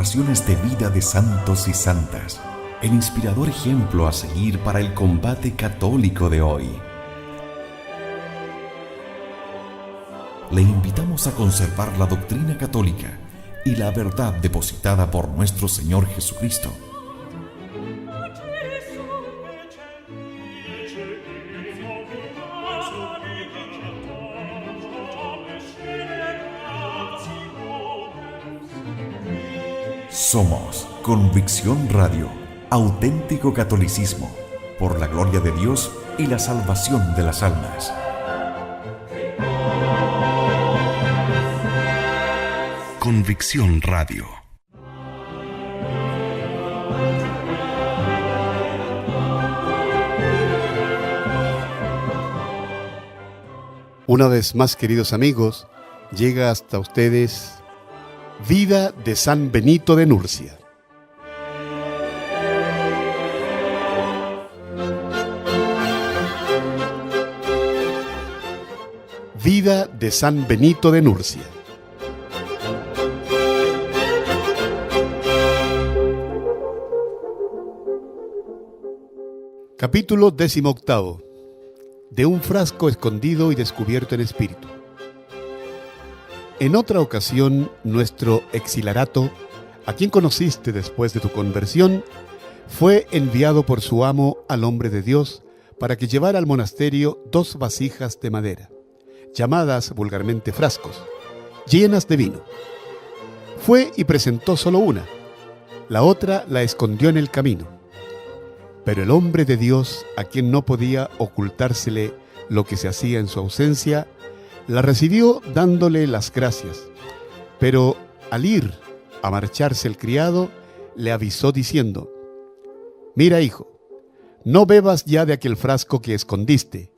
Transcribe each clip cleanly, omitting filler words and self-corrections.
narraciones de vida de santos y santas, el inspirador ejemplo a seguir para el combate católico de hoy. Le invitamos a conservar la doctrina católica y la verdad depositada por nuestro Señor Jesucristo. Somos Convicción Radio, auténtico catolicismo, por la gloria de Dios y la salvación de las almas. Convicción Radio. Una vez más, queridos amigos, llega hasta ustedes Vida de San Benito de Nursia. Vida de San Benito de Nursia. Capítulo 18. De un frasco escondido y descubierto en espíritu. En otra ocasión, nuestro exilarato, a quien conociste después de tu conversión, fue enviado por su amo al hombre de Dios para que llevara al monasterio 2 vasijas de madera, llamadas vulgarmente frascos, llenas de vino. Fue y presentó solo una, la otra la escondió en el camino. Pero el hombre de Dios, a quien no podía ocultársele lo que se hacía en su ausencia, la recibió dándole las gracias. Pero al ir a marcharse el criado, le avisó diciendo: «Mira, hijo, no bebas ya de aquel frasco que escondiste.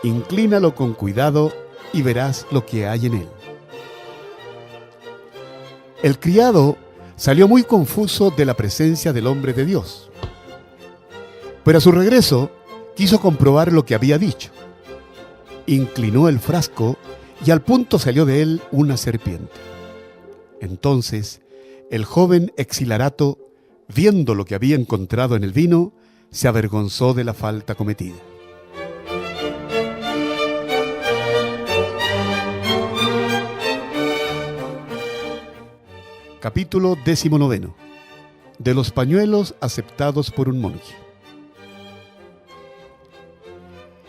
Inclínalo con cuidado y verás lo que hay en él». El criado salió muy confuso de la presencia del hombre de Dios. Pero a su regreso quiso comprobar lo que había dicho. Inclinó el frasco y al punto salió de él una serpiente. Entonces el joven exilarato, viendo lo que había encontrado en el vino, se avergonzó de la falta cometida. Capítulo 19. De los pañuelos aceptados por un monje.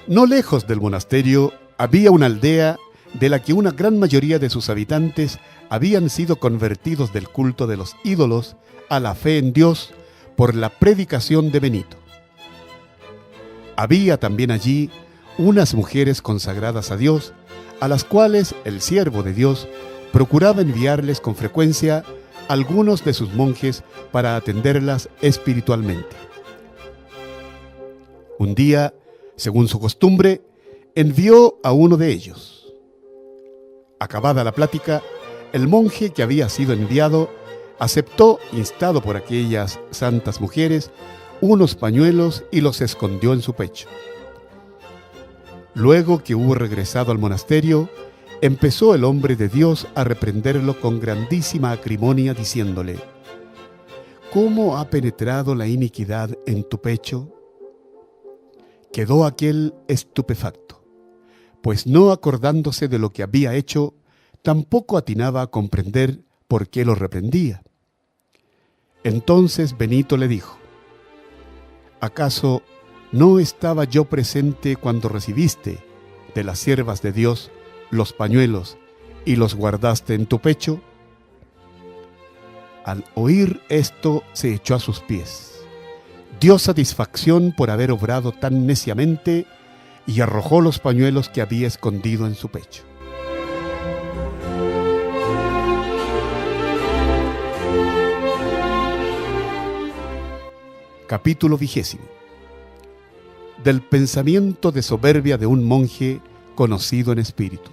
No lejos del monasterio había una aldea de la que una gran mayoría de sus habitantes habían sido convertidos del culto de los ídolos a la fe en Dios por la predicación de Benito. Había también allí unas mujeres consagradas a Dios, a las cuales el siervo de Dios procuraba enviarles con frecuencia algunos de sus monjes para atenderlas espiritualmente. Un día, según su costumbre, envió a uno de ellos. Acabada la plática, el monje que había sido enviado aceptó, instado por aquellas santas mujeres, unos pañuelos y los escondió en su pecho. Luego que hubo regresado al monasterio, empezó el hombre de Dios a reprenderlo con grandísima acrimonia, diciéndole: «¿Cómo ha penetrado la iniquidad en tu pecho?». Quedó aquel estupefacto, pues no acordándose de lo que había hecho, tampoco atinaba a comprender por qué lo reprendía. Entonces Benito le dijo: «¿Acaso no estaba yo presente cuando recibiste de las siervas de Dios los pañuelos y los guardaste en tu pecho?». Al oír esto se echó a sus pies, dio satisfacción por haber obrado tan neciamente y arrojó los pañuelos que había escondido en su pecho. Capítulo 20. Del pensamiento de soberbia de un monje conocido en espíritu.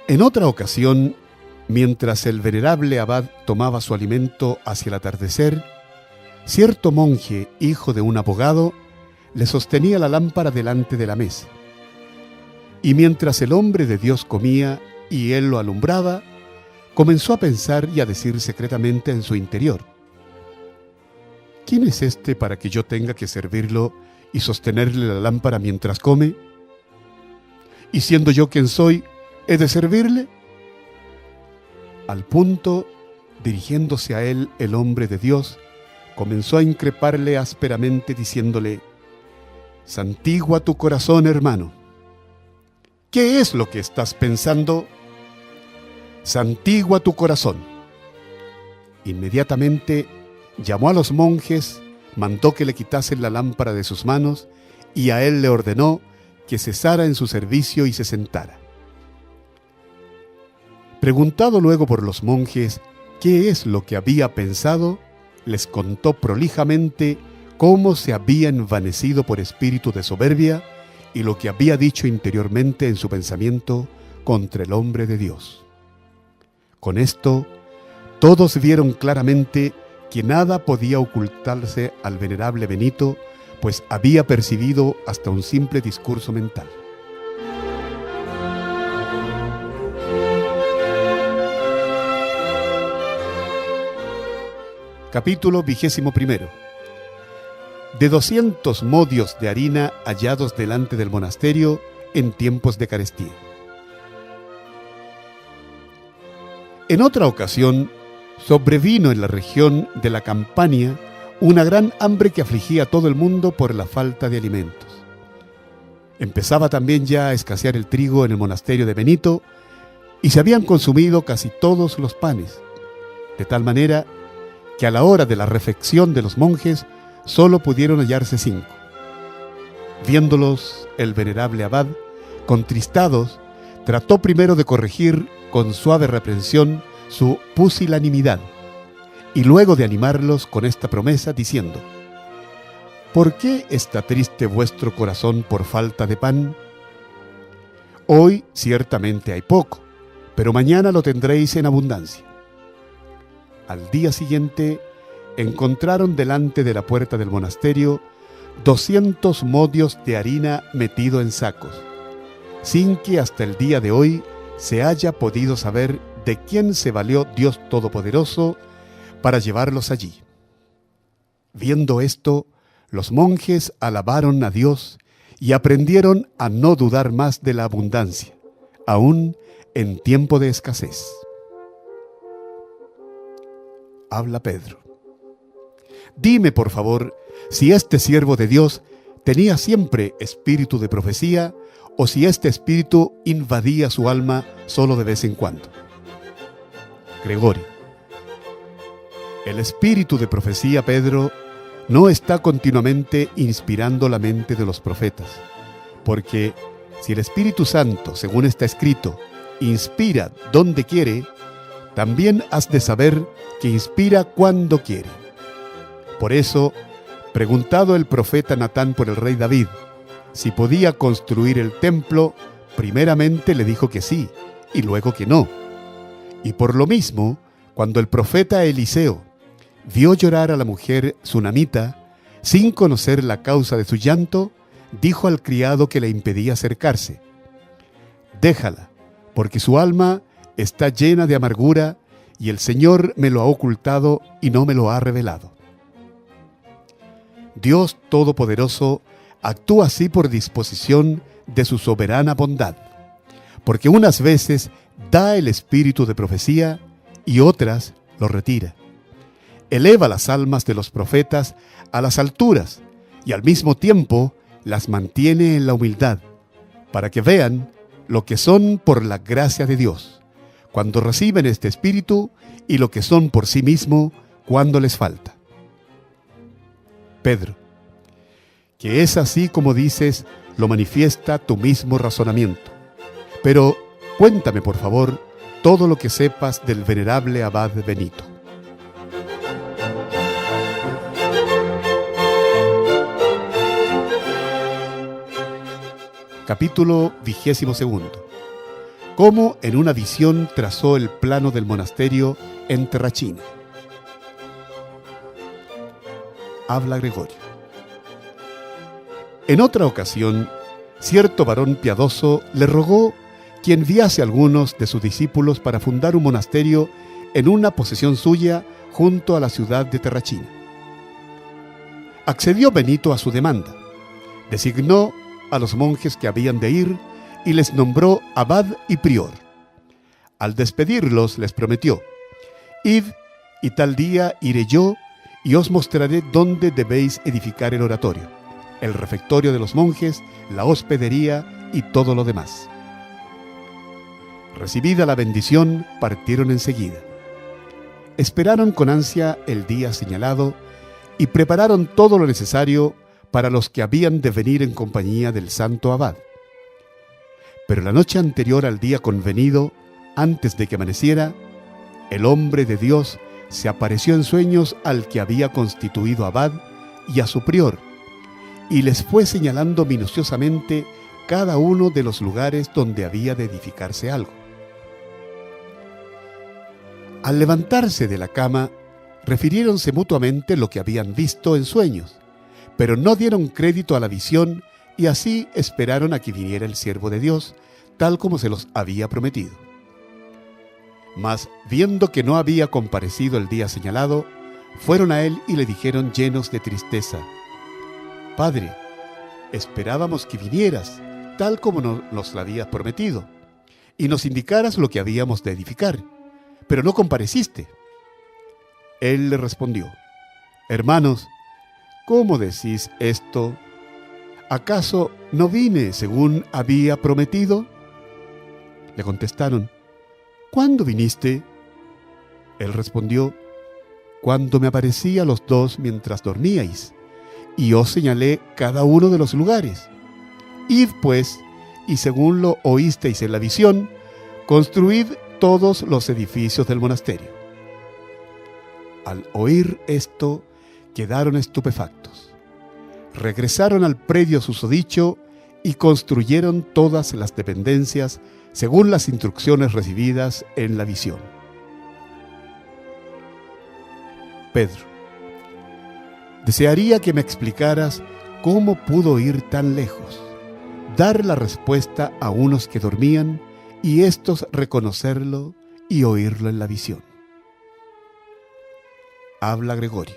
En otra ocasión, mientras el venerable abad tomaba su alimento hacia el atardecer, cierto monje, hijo de un abogado, le sostenía la lámpara delante de la mesa. Y mientras el hombre de Dios comía y él lo alumbraba, comenzó a pensar y a decir secretamente en su interior: ¿quién es este para que yo tenga que servirlo y sostenerle la lámpara mientras come? ¿Y siendo yo quien soy, he de servirle? Al punto, dirigiéndose a él el hombre de Dios, comenzó a increparle ásperamente diciéndole: «Santigua tu corazón, hermano. ¿Qué es lo que estás pensando? Santigua tu corazón». Inmediatamente llamó a los monjes, mandó que le quitasen la lámpara de sus manos y a él le ordenó que cesara en su servicio y se sentara. Preguntado luego por los monjes qué es lo que había pensado, les contó prolijamente cómo se había envanecido por espíritu de soberbia y lo que había dicho interiormente en su pensamiento contra el hombre de Dios. Con esto, todos vieron claramente que nada podía ocultarse al venerable Benito, pues había percibido hasta un simple discurso mental. Capítulo 21. De 200 modios de harina hallados delante del monasterio en tiempos de carestía. En otra ocasión, sobrevino en la región de la Campania una gran hambre que afligía a todo el mundo por la falta de alimentos. Empezaba también ya a escasear el trigo en el monasterio de Benito y se habían consumido casi todos los panes, de tal manera que a la hora de la refección de los monjes solo pudieron hallarse 5. Viéndolos, el venerable abad, contristados, trató primero de corregir con suave reprensión su pusilanimidad y luego de animarlos con esta promesa diciendo: ¿por qué está triste vuestro corazón por falta de pan? Hoy ciertamente hay poco, pero mañana lo tendréis en abundancia. Al día siguiente encontraron delante de la puerta del monasterio 200 modios de harina metido en sacos, sin que hasta el día de hoy se haya podido saber de quién se valió Dios Todopoderoso para llevarlos allí. Viendo esto, los monjes alabaron a Dios y aprendieron a no dudar más de la abundancia, aún en tiempo de escasez. Habla Pedro: dime, por favor, si este siervo de Dios tenía siempre espíritu de profecía o si este espíritu invadía su alma solo de vez en cuando. Gregorio: el espíritu de profecía, Pedro, no está continuamente inspirando la mente de los profetas, porque si el Espíritu Santo, según está escrito, inspira donde quiere, también has de saber que inspira cuando quiere. Por eso, preguntado el profeta Natán por el rey David si podía construir el templo, primeramente le dijo que sí, y luego que no. Y por lo mismo, cuando el profeta Eliseo vio llorar a la mujer sunamita, sin conocer la causa de su llanto, dijo al criado que le impedía acercarse: déjala, porque su alma está llena de amargura y el Señor me lo ha ocultado y no me lo ha revelado. Dios Todopoderoso actúa así por disposición de su soberana bondad, porque unas veces da el espíritu de profecía y otras lo retira. Eleva las almas de los profetas a las alturas y al mismo tiempo las mantiene en la humildad, para que vean lo que son por la gracia de Dios, cuando reciben este espíritu, y lo que son por sí mismo cuando les falta. Pedro: que es así como dices, lo manifiesta tu mismo razonamiento. Pero cuéntame, por favor, todo lo que sepas del venerable abad Benito. Capítulo 22. Cómo en una visión trazó el plano del monasterio en Terrachina. Habla Gregorio. En otra ocasión, cierto varón piadoso le rogó que enviase a algunos de sus discípulos para fundar un monasterio en una posesión suya junto a la ciudad de Terrachina. Accedió Benito a su demanda, designó a los monjes que habían de ir y les nombró abad y prior. Al despedirlos les prometió: «Id, y tal día iré yo y os mostraré dónde debéis edificar el oratorio, el refectorio de los monjes, la hospedería y todo lo demás». Recibida la bendición, partieron enseguida. Esperaron con ansia el día señalado y prepararon todo lo necesario para los que habían de venir en compañía del santo abad. Pero la noche anterior al día convenido, antes de que amaneciera, el hombre de Dios se apareció en sueños al que había constituido abad y a su prior, y les fue señalando minuciosamente cada uno de los lugares donde había de edificarse algo. Al levantarse de la cama, refiriéronse mutuamente lo que habían visto en sueños, pero no dieron crédito a la visión y así esperaron a que viniera el siervo de Dios, tal como se los había prometido. Mas, viendo que no había comparecido el día señalado, fueron a él y le dijeron llenos de tristeza: «Padre, esperábamos que vinieras, tal como nos lo habías prometido, y nos indicaras lo que habíamos de edificar, pero no compareciste». Él le respondió: «Hermanos, ¿cómo decís esto? ¿Acaso no vine según había prometido?». Le contestaron: «¿Cuándo viniste?». Él respondió: «Cuando me aparecí a los dos mientras dormíais, y os señalé cada uno de los lugares. Id pues, y según lo oísteis en la visión, construid todos los edificios del monasterio». Al oír esto, quedaron estupefactos. Regresaron al predio susodicho y construyeron todas las dependencias según las instrucciones recibidas en la visión. Pedro: «Desearía que me explicaras cómo pudo ir tan lejos, dar la respuesta a unos que dormían y éstos reconocerlo y oírlo en la visión». Habla Gregorio: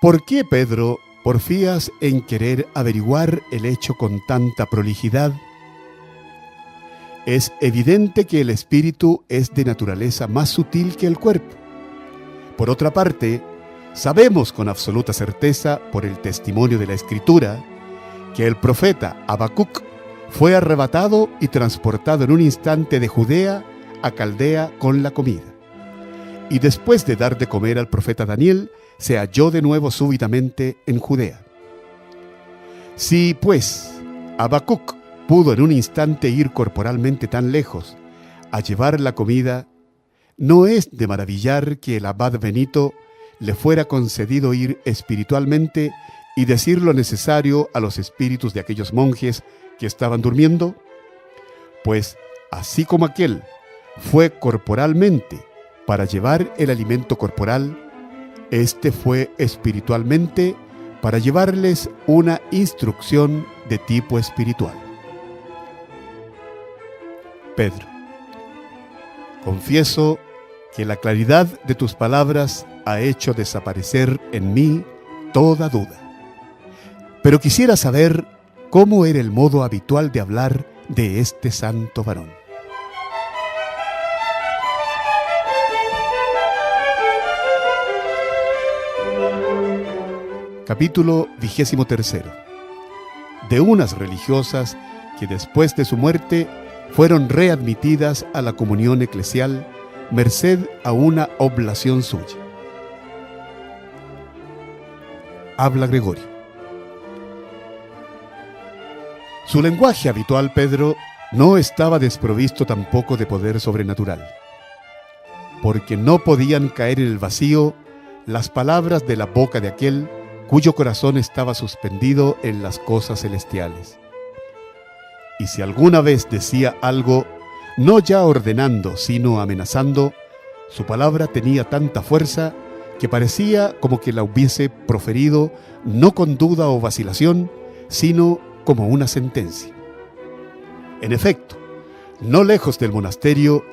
«¿Por qué, Pedro, porfías en querer averiguar el hecho con tanta prolijidad? Es evidente que el espíritu es de naturaleza más sutil que el cuerpo. Por otra parte, sabemos con absoluta certeza, por el testimonio de la Escritura, que el profeta Habacuc fue arrebatado y transportado en un instante de Judea a Caldea con la comida. Y después de dar de comer al profeta Daniel, se halló de nuevo súbitamente en Judea. Si, pues, Habacuc pudo en un instante ir corporalmente tan lejos a llevar la comida, no es de maravillar que el abad Benito le fuera concedido ir espiritualmente y decir lo necesario a los espíritus de aquellos monjes que estaban durmiendo, pues así como aquel fue corporalmente para llevar el alimento corporal, este fue espiritualmente para llevarles una instrucción de tipo espiritual. Pedro: confieso que la claridad de tus palabras ha hecho desaparecer en mí toda duda. Pero quisiera saber cómo era el modo habitual de hablar de este santo varón. Capítulo 23. De unas religiosas que después de su muerte fueron readmitidas a la comunión eclesial merced a una oblación suya. Habla Gregorio. Su lenguaje habitual, Pedro, no estaba desprovisto tampoco de poder sobrenatural, porque no podían caer en el vacío las palabras de la boca de aquel cuyo corazón estaba suspendido en las cosas celestiales. Y si alguna vez decía algo, no ya ordenando, sino amenazando, su palabra tenía tanta fuerza que parecía como que la hubiese proferido no con duda o vacilación, sino como una sentencia. En efecto, no lejos del monasterio,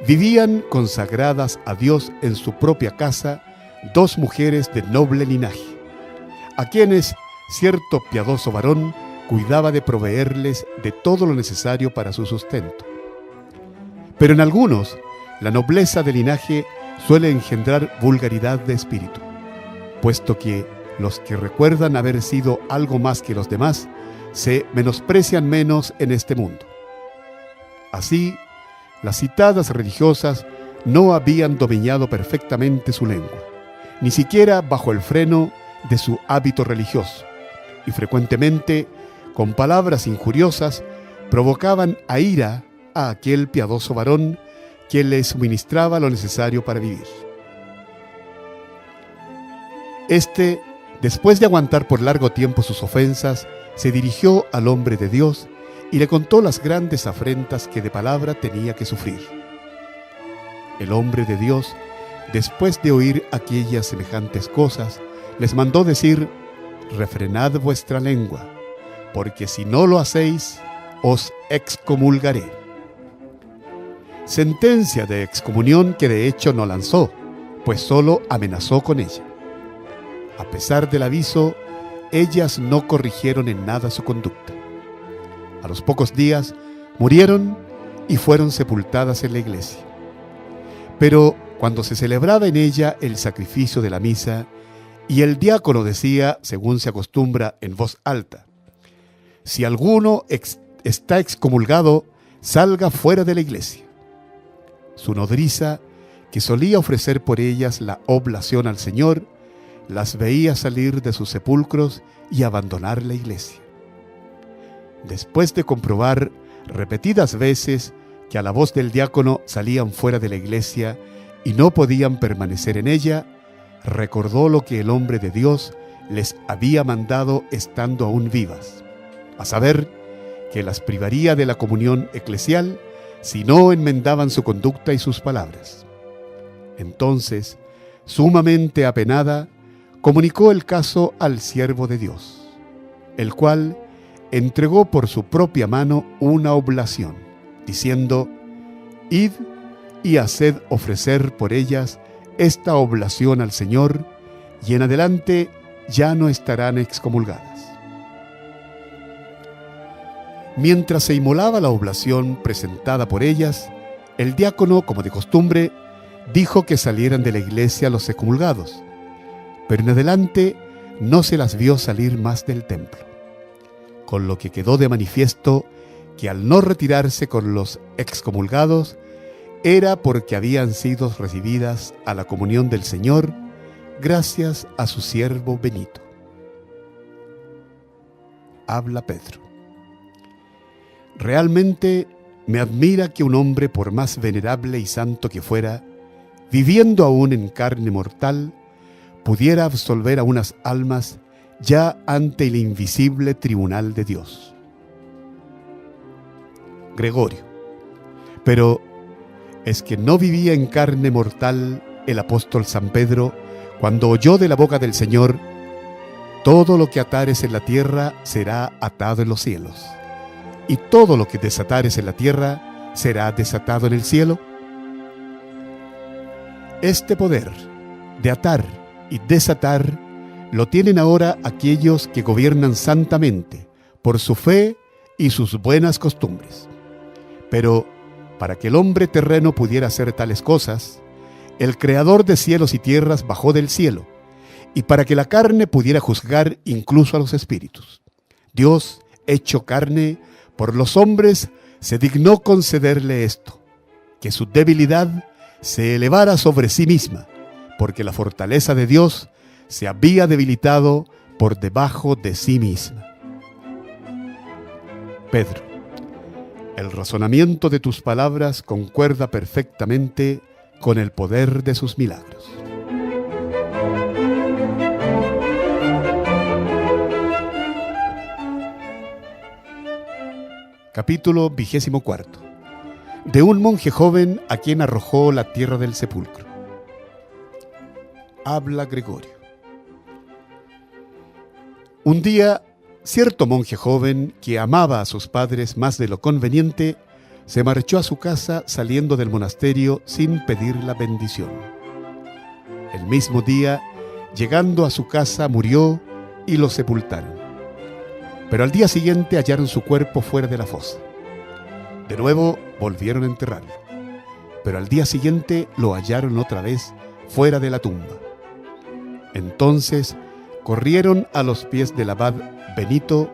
vivían consagradas a Dios en su propia casa 2 mujeres de noble linaje, a quienes cierto piadoso varón cuidaba de proveerles de todo lo necesario para su sustento. Pero en algunos, la nobleza de linaje suele engendrar vulgaridad de espíritu, puesto que los que recuerdan haber sido algo más que los demás se menosprecian menos en este mundo. Así, las citadas religiosas no habían dominado perfectamente su lengua, ni siquiera bajo el freno de su hábito religioso, y frecuentemente, con palabras injuriosas, provocaban a ira a aquel piadoso varón que les suministraba lo necesario para vivir. Este, después de aguantar por largo tiempo sus ofensas, se dirigió al hombre de Dios y le contó las grandes afrentas que de palabra tenía que sufrir. El hombre de Dios, después de oír aquellas semejantes cosas, les mandó decir: refrenad vuestra lengua, porque si no lo hacéis, os excomulgaré. Sentencia de excomunión que de hecho no lanzó, pues solo amenazó con ella. A pesar del aviso, ellas no corrigieron en nada su conducta. A los pocos días murieron y fueron sepultadas en la iglesia. Pero cuando se celebraba en ella el sacrificio de la misa, y el diácono decía, según se acostumbra, en voz alta: si alguno está excomulgado, salga fuera de la iglesia. Su nodriza, que solía ofrecer por ellas la oblación al Señor, las veía salir de sus sepulcros y abandonar la iglesia. Después de comprobar repetidas veces que a la voz del diácono salían fuera de la iglesia y no podían permanecer en ella, recordó lo que el hombre de Dios les había mandado estando aún vivas, a saber, que las privaría de la comunión eclesial si no enmendaban su conducta y sus palabras. Entonces, sumamente apenada, comunicó el caso al siervo de Dios, el cual entregó por su propia mano una oblación, diciendo: id y haced ofrecer por ellas esta oblación al Señor, y en adelante ya no estarán excomulgadas. Mientras se inmolaba la oblación presentada por ellas, el diácono, como de costumbre, dijo que salieran de la iglesia los excomulgados, pero en adelante no se las vio salir más del templo, con lo que quedó de manifiesto que al no retirarse con los excomulgados era porque habían sido recibidas a la comunión del Señor gracias a su siervo Benito. Habla Pedro. Realmente me admira que un hombre, por más venerable y santo que fuera, viviendo aún en carne mortal, pudiera absolver a unas almas ya ante el invisible tribunal de Dios. Gregorio. Pero es que no vivía en carne mortal el apóstol San Pedro cuando oyó de la boca del Señor: todo lo que atares en la tierra será atado en los cielos, y todo lo que desatares en la tierra será desatado en el cielo. Este poder de atar y desatar lo tienen ahora aquellos que gobiernan santamente por su fe y sus buenas costumbres. Pero para que el hombre terreno pudiera hacer tales cosas, el Creador de cielos y tierras bajó del cielo, y para que la carne pudiera juzgar incluso a los espíritus, Dios, hecho carne, por los hombres se dignó concederle esto, que su debilidad se elevara sobre sí misma, porque la fortaleza de Dios se había debilitado por debajo de sí misma. Pedro, el razonamiento de tus palabras concuerda perfectamente con el poder de sus milagros. Capítulo 24. De un monje joven a quien arrojó la tierra del sepulcro. Habla Gregorio. Un día Cierto monje joven que amaba a sus padres más de lo conveniente, se marchó a su casa saliendo del monasterio sin pedir la bendición. El mismo día, llegando a su casa, murió y lo sepultaron. Pero al día siguiente hallaron su cuerpo fuera de la fosa. De nuevo volvieron a enterrarlo, pero al día siguiente lo hallaron otra vez fuera de la tumba. Entonces corrieron a los pies del abad Benito,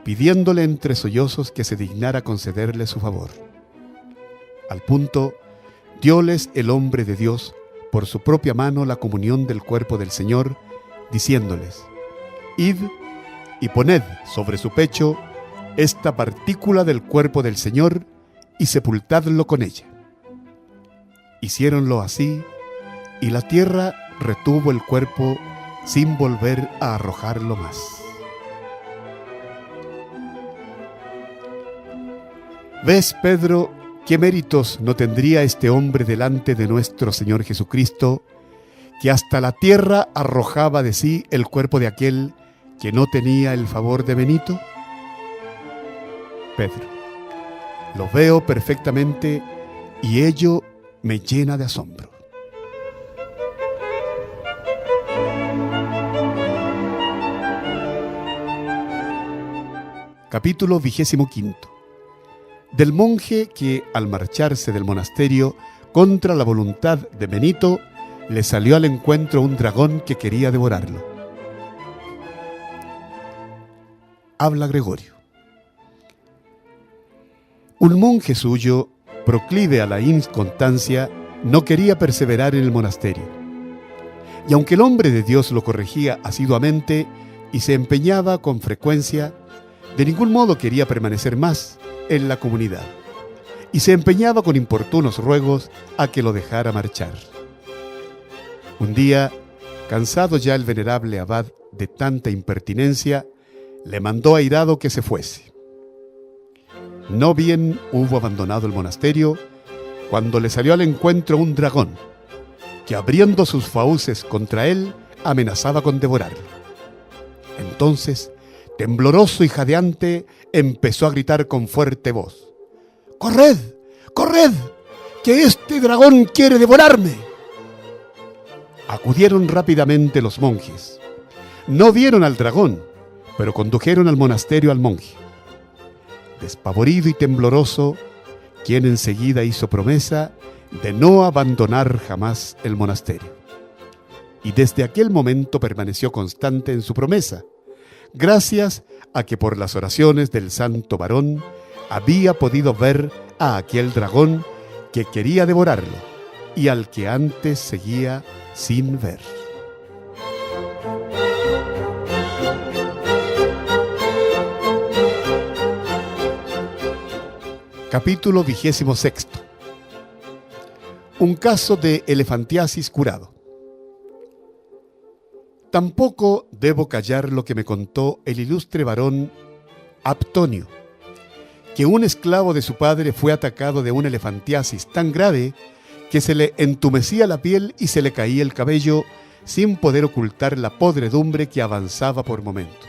pidiéndole entre sollozos que se dignara concederle su favor. Al punto, dióles el hombre de Dios por su propia mano la comunión del cuerpo del Señor, diciéndoles: «Id y poned sobre su pecho esta partícula del cuerpo del Señor y sepultadlo con ella». Hiciéronlo así, y la tierra retuvo el cuerpo sin volver a arrojarlo más. ¿Ves, Pedro, qué méritos no tendría este hombre delante de nuestro Señor Jesucristo, que hasta la tierra arrojaba de sí el cuerpo de aquel que no tenía el favor de Benito? Pedro: lo veo perfectamente y ello me llena de asombro. Capítulo 25. Del monje que, al marcharse del monasterio contra la voluntad de Benito, le salió al encuentro un dragón que quería devorarlo. Habla Gregorio. Un monje suyo, proclive a la inconstancia, no quería perseverar en el monasterio. Y aunque el hombre de Dios lo corregía asiduamente y se empeñaba con frecuencia, de ningún modo quería permanecer más en la comunidad, y se empeñaba con importunos ruegos a que lo dejara marchar. Un día, cansado ya el venerable abad de tanta impertinencia, le mandó airado que se fuese. No bien hubo abandonado el monasterio, cuando le salió al encuentro un dragón, que abriendo sus fauces contra él, amenazaba con devorarlo. Entonces, tembloroso y jadeante, empezó a gritar con fuerte voz: «¡Corred! ¡Corred! ¡Que este dragón quiere devorarme!». Acudieron rápidamente los monjes. No vieron al dragón, pero condujeron al monasterio al monje. Despavorido y tembloroso, quien enseguida hizo promesa de no abandonar jamás el monasterio. Y desde aquel momento permaneció constante en su promesa, gracias a que por las oraciones del santo varón había podido ver a aquel dragón que quería devorarlo y al que antes seguía sin ver. Capítulo 26. Un caso de elefantiasis curado. Tampoco debo callar lo que me contó el ilustre varón Aptonio, que un esclavo de su padre fue atacado de una elefantiasis tan grave que se le entumecía la piel y se le caía el cabello sin poder ocultar la podredumbre que avanzaba por momentos.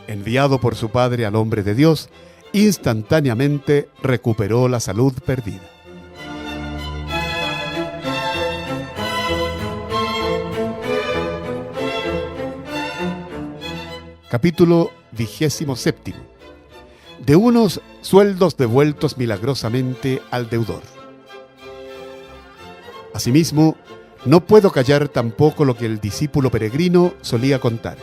Enviado por su padre al hombre de Dios, instantáneamente recuperó la salud perdida. Capítulo 27. De unos sueldos devueltos milagrosamente al deudor. Asimismo, no puedo callar tampoco lo que el discípulo peregrino solía contar,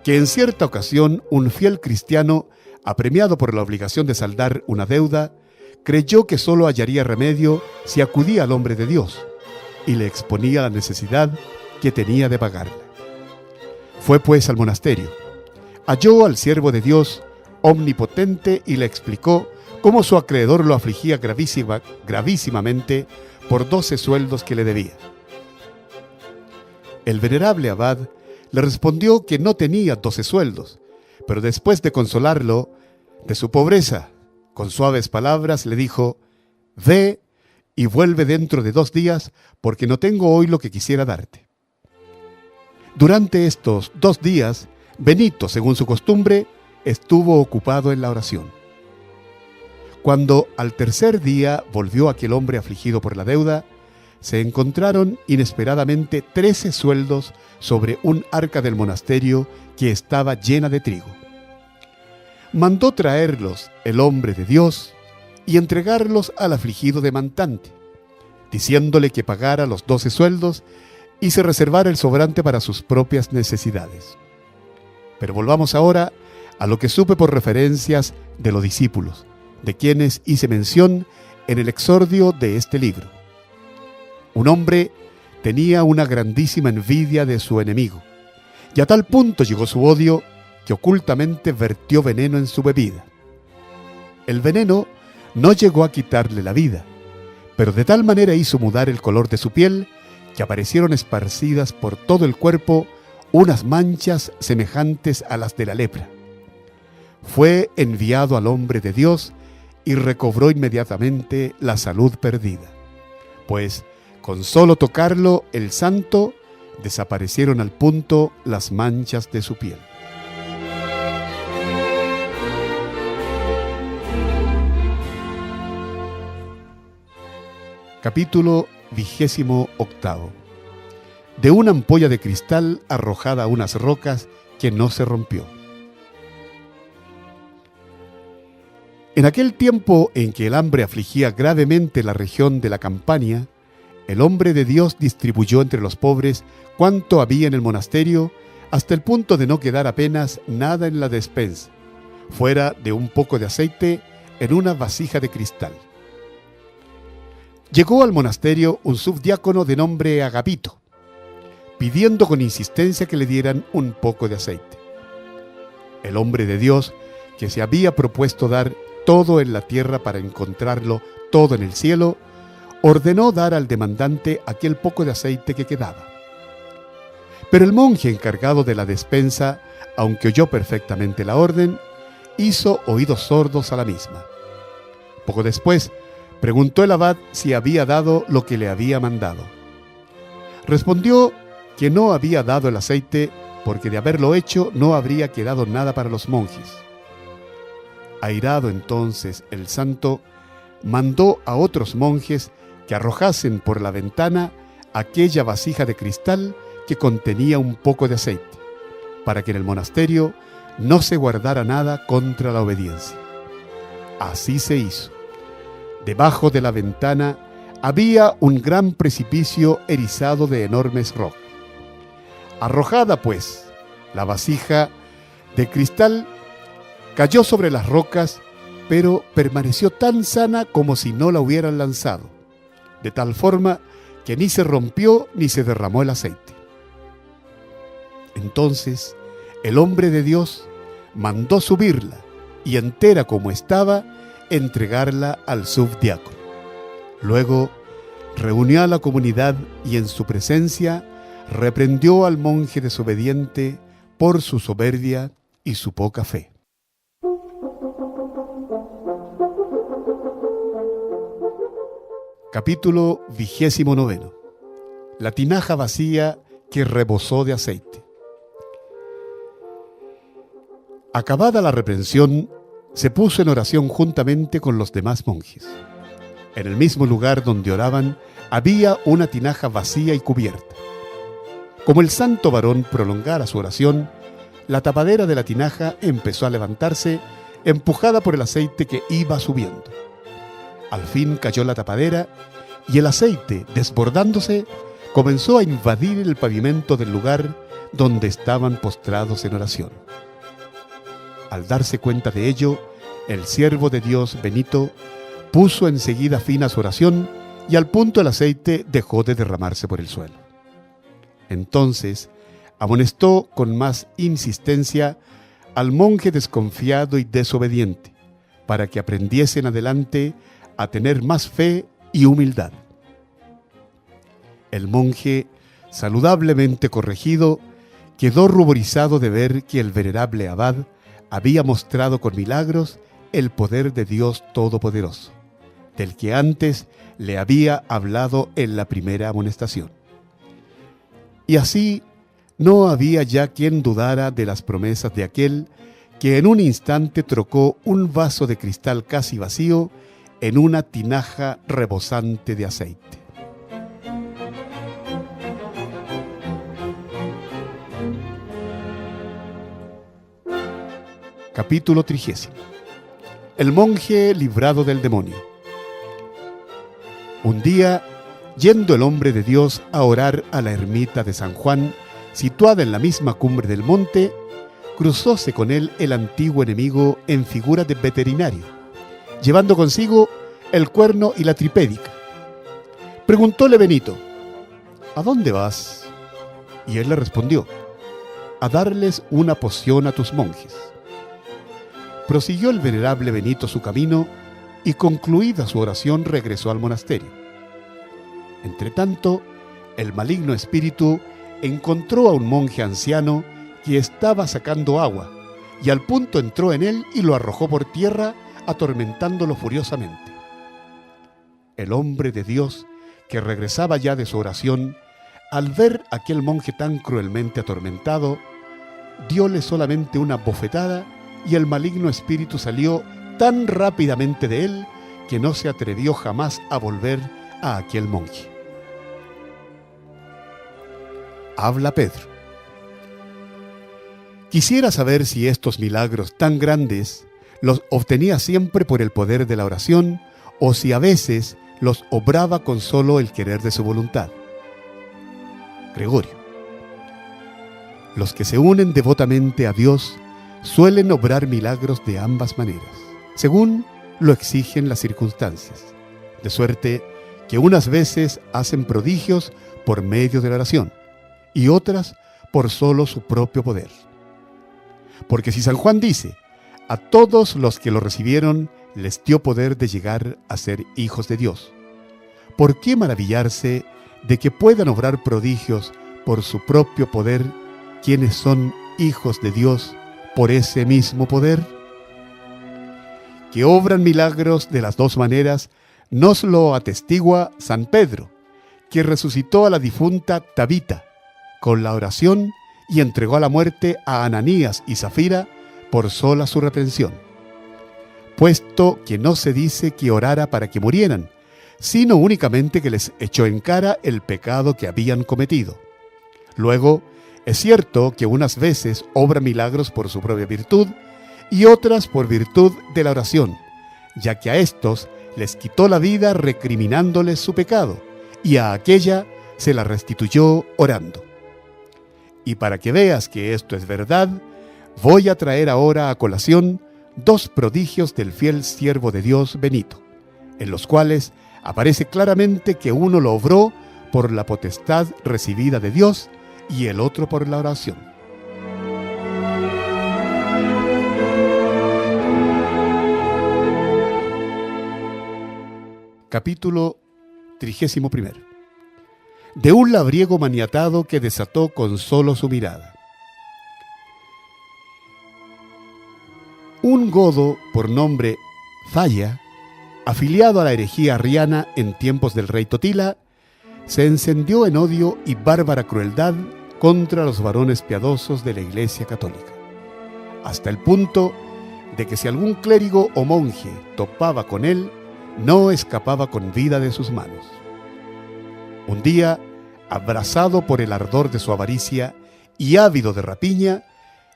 que en cierta ocasión un fiel cristiano, apremiado por la obligación de saldar una deuda, creyó que sólo hallaría remedio si acudía al hombre de Dios y le exponía la necesidad que tenía de pagarla. Fue pues al monasterio, halló al siervo de Dios omnipotente y le explicó cómo su acreedor lo afligía gravísimamente por 12 sueldos que le debía. El venerable abad le respondió que no tenía 12 sueldos, pero después de consolarlo de su pobreza, con suaves palabras le dijo: «Ve y vuelve dentro de 2 días, porque no tengo hoy lo que quisiera darte». Durante estos 2 días Benito, según su costumbre, estuvo ocupado en la oración. Cuando al tercer día volvió aquel hombre afligido por la deuda, se encontraron inesperadamente 13 sueldos sobre un arca del monasterio que estaba llena de trigo. Mandó traerlos el hombre de Dios y entregarlos al afligido demandante, diciéndole que pagara los 12 sueldos y se reservara el sobrante para sus propias necesidades. Pero volvamos ahora a lo que supe por referencias de los discípulos, de quienes hice mención en el exordio de este libro. Un hombre tenía una grandísima envidia de su enemigo, y a tal punto llegó su odio que ocultamente vertió veneno en su bebida. El veneno no llegó a quitarle la vida, pero de tal manera hizo mudar el color de su piel que aparecieron esparcidas por todo el cuerpo unas manchas semejantes a las de la lepra. Fue enviado al hombre de Dios y recobró inmediatamente la salud perdida, pues con solo tocarlo el santo desaparecieron al punto las manchas de su piel. Capítulo 28. De una ampolla de cristal arrojada a unas rocas que no se rompió. En aquel tiempo en que el hambre afligía gravemente la región de la Campania, el hombre de Dios distribuyó entre los pobres cuanto había en el monasterio, hasta el punto de no quedar apenas nada en la despensa, fuera de un poco de aceite en una vasija de cristal. Llegó al monasterio un subdiácono de nombre Agapito, pidiendo con insistencia que le dieran un poco de aceite. El hombre de Dios, que se había propuesto dar todo en la tierra para encontrarlo todo en el cielo, ordenó dar al demandante aquel poco de aceite que quedaba. Pero el monje encargado de la despensa, aunque oyó perfectamente la orden, hizo oídos sordos a la misma. Poco después, preguntó el abad si había dado lo que le había mandado. Respondió que no había dado el aceite porque de haberlo hecho no habría quedado nada para los monjes. Airado entonces el santo, mandó a otros monjes que arrojasen por la ventana aquella vasija de cristal que contenía un poco de aceite, para que en el monasterio no se guardara nada contra la obediencia. Así se hizo. Debajo de la ventana había un gran precipicio erizado de enormes rocas. Arrojada, pues, la vasija de cristal cayó sobre las rocas, pero permaneció tan sana como si no la hubieran lanzado, de tal forma que ni se rompió ni se derramó el aceite. Entonces el hombre de Dios mandó subirla y entera como estaba, entregarla al subdiácono. Luego reunió a la comunidad y en su presencia reprendió al monje desobediente por su soberbia y su poca fe. Capítulo 29. La tinaja vacía que rebosó de aceite. Acabada la reprensión, se puso en oración juntamente con los demás monjes. En el mismo lugar donde oraban había una tinaja vacía y cubierta. Como el santo varón prolongara su oración, la tapadera de la tinaja empezó a levantarse, empujada por el aceite que iba subiendo. Al fin cayó la tapadera y el aceite, desbordándose, comenzó a invadir el pavimento del lugar donde estaban postrados en oración. Al darse cuenta de ello, el siervo de Dios, Benito, puso enseguida fin a su oración y al punto el aceite dejó de derramarse por el suelo. Entonces amonestó con más insistencia al monje desconfiado y desobediente, para que aprendiese en adelante a tener más fe y humildad. El monje, saludablemente corregido, quedó ruborizado de ver que el venerable abad había mostrado con milagros el poder de Dios Todopoderoso, del que antes le había hablado en la primera amonestación. Y así No había ya quien dudara de las promesas de aquel que en un instante trocó un vaso de cristal casi vacío en una tinaja rebosante de aceite. Capítulo 30. El monje librado del demonio. Un día, yendo el hombre de Dios a orar a la ermita de San Juan, situada en la misma cumbre del monte, cruzóse con él el antiguo enemigo en figura de veterinario, llevando consigo el cuerno y la tripédica. Preguntóle Benito: ¿a dónde vas? Y él le respondió: a darles una poción a tus monjes. Prosiguió el venerable Benito su camino y, concluida su oración, regresó al monasterio. Entretanto, el maligno espíritu encontró a un monje anciano que estaba sacando agua, y al punto entró en él y lo arrojó por tierra, atormentándolo furiosamente. El hombre de Dios, que regresaba ya de su oración, al ver a aquel monje tan cruelmente atormentado, dióle solamente una bofetada, y el maligno espíritu salió tan rápidamente de él que no se atrevió jamás a volver a aquel monje. Habla Pedro. Quisiera saber si estos milagros tan grandes los obtenía siempre por el poder de la oración, o si a veces los obraba con solo el querer de su voluntad. Gregorio. Los que se unen devotamente a Dios suelen obrar milagros de ambas maneras, según lo exigen las circunstancias, de suerte que unas veces hacen prodigios por medio de la oración y otras por solo su propio poder. Porque si San Juan dice: a todos los que lo recibieron les dio poder de llegar a ser hijos de Dios, ¿por qué maravillarse de que puedan obrar prodigios por su propio poder quienes son hijos de Dios por ese mismo poder? Que obran milagros de las dos maneras nos lo atestigua San Pedro, que resucitó a la difunta Tabita con la oración y entregó a la muerte a Ananías y Zafira por sola su retención, puesto que no se dice que orara para que murieran, sino únicamente que les echó en cara el pecado que habían cometido. Luego, es cierto que unas veces obra milagros por su propia virtud y otras por virtud de la oración, ya que a estos les quitó la vida recriminándoles su pecado, y a aquella se la restituyó orando. Y para que veas que esto es verdad, voy a traer ahora a colación dos prodigios del fiel siervo de Dios Benito, en los cuales aparece claramente que uno lo obró por la potestad recibida de Dios y el otro por la oración. Capítulo 31. De un labriego maniatado que desató con solo su mirada. Un godo por nombre Falla, afiliado a la herejía arriana en tiempos del rey Totila, se encendió en odio y bárbara crueldad contra los varones piadosos de la Iglesia Católica, hasta el punto de que si algún clérigo o monje topaba con él, no escapaba con vida de sus manos. Un día, abrasado por el ardor de su avaricia y ávido de rapiña,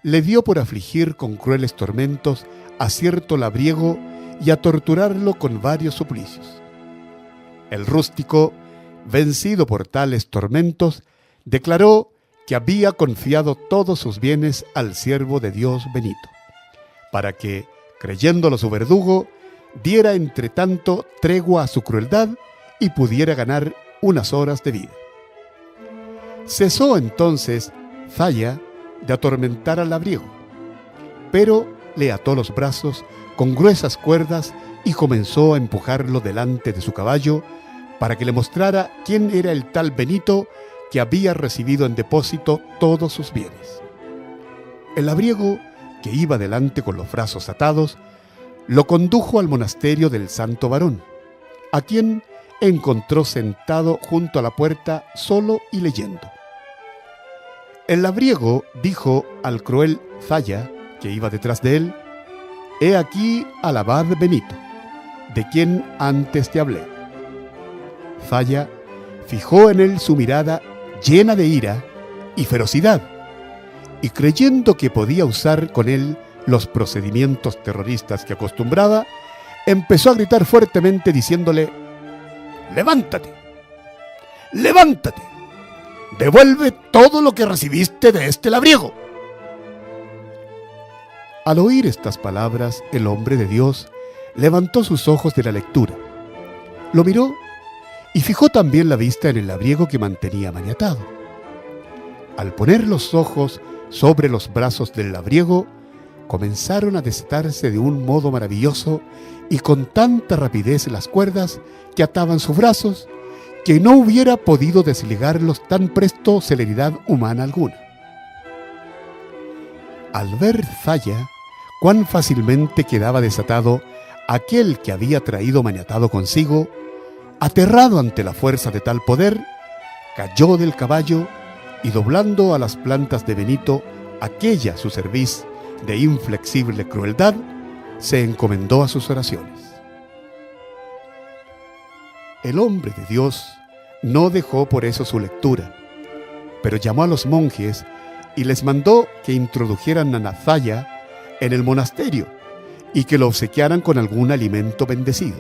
le dio por afligir con crueles tormentos a cierto labriego y a torturarlo con varios suplicios. El rústico, vencido por tales tormentos, declaró que había confiado todos sus bienes al siervo de Dios Benito, para que, creyéndolo su verdugo, diera entre tanto tregua a su crueldad y pudiera ganar unas horas de vida. Cesó entonces Falla de atormentar al labriego, pero le ató los brazos con gruesas cuerdas y comenzó a empujarlo delante de su caballo para que le mostrara quién era el tal Benito que había recibido en depósito todos sus bienes. El labriego, que iba delante con los brazos atados, lo condujo al monasterio del Santo Varón, a quien encontró sentado junto a la puerta solo y leyendo. El labriego dijo al cruel Zaya, que iba detrás de él: «He aquí al abad Benito, de quien antes te hablé». Zaya fijó en él su mirada llena de ira y ferocidad, y creyendo que podía usar con él los procedimientos terroristas que acostumbraba, empezó a gritar fuertemente diciéndole: «¡Levántate! ¡Levántate! ¡Devuelve todo lo que recibiste de este labriego!». Al oír estas palabras, el hombre de Dios levantó sus ojos de la lectura, lo miró y fijó también la vista en el labriego que mantenía maniatado. Al poner los ojos sobre los brazos del labriego, comenzaron a desatarse de un modo maravilloso y con tanta rapidez las cuerdas que ataban sus brazos, que no hubiera podido desligarlos tan presto celeridad humana alguna. Al ver Zaya cuán fácilmente quedaba desatado aquel que había traído maniatado consigo, aterrado ante la fuerza de tal poder, cayó del caballo y, doblando a las plantas de Benito aquella su cerviz de inflexible crueldad, se encomendó a sus oraciones. El hombre de Dios no dejó por eso su lectura, pero llamó a los monjes y les mandó que introdujeran a Zaya en el monasterio y que lo obsequiaran con algún alimento bendecido.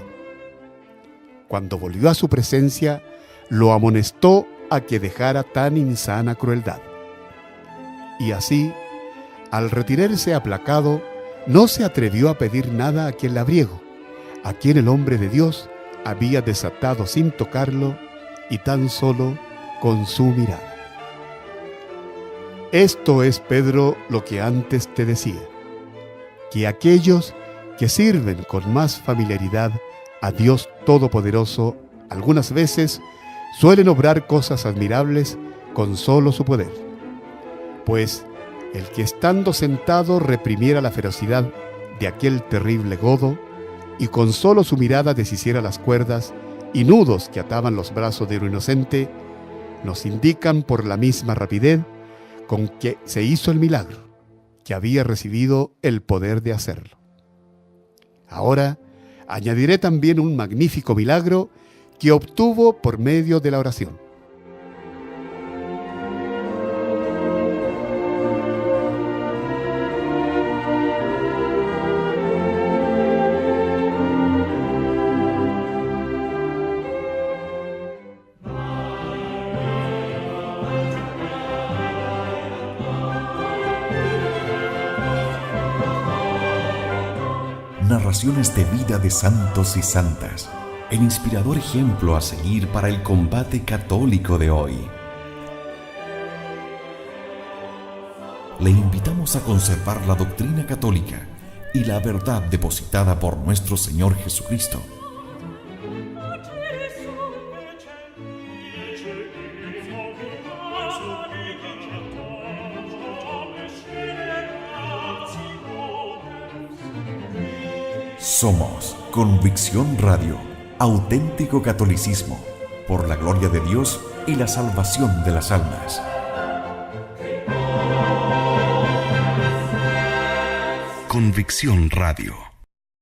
Cuando volvió a su presencia, lo amonestó a que dejara tan insana crueldad. Y así, al retirarse aplacado, no se atrevió a pedir nada a aquel labriego, a quien el hombre de Dios había desatado sin tocarlo y tan solo con su mirada. Esto es, Pedro, lo que antes te decía, que aquellos que sirven con más familiaridad a Dios Todopoderoso algunas veces suelen obrar cosas admirables con solo su poder, pues el que estando sentado reprimiera la ferocidad de aquel terrible godo y con solo su mirada deshiciera las cuerdas y nudos que ataban los brazos de un inocente, nos indican por la misma rapidez con que se hizo el milagro, que había recibido el poder de hacerlo. Ahora añadiré también un magnífico milagro que obtuvo por medio de la oración. Narraciones de vida de santos y santas, el inspirador ejemplo a seguir para el combate católico de hoy. Le invitamos a conservar la doctrina católica y la verdad depositada por nuestro Señor Jesucristo. Somos Convicción Radio, auténtico catolicismo, por la gloria de Dios y la salvación de las almas. Convicción Radio.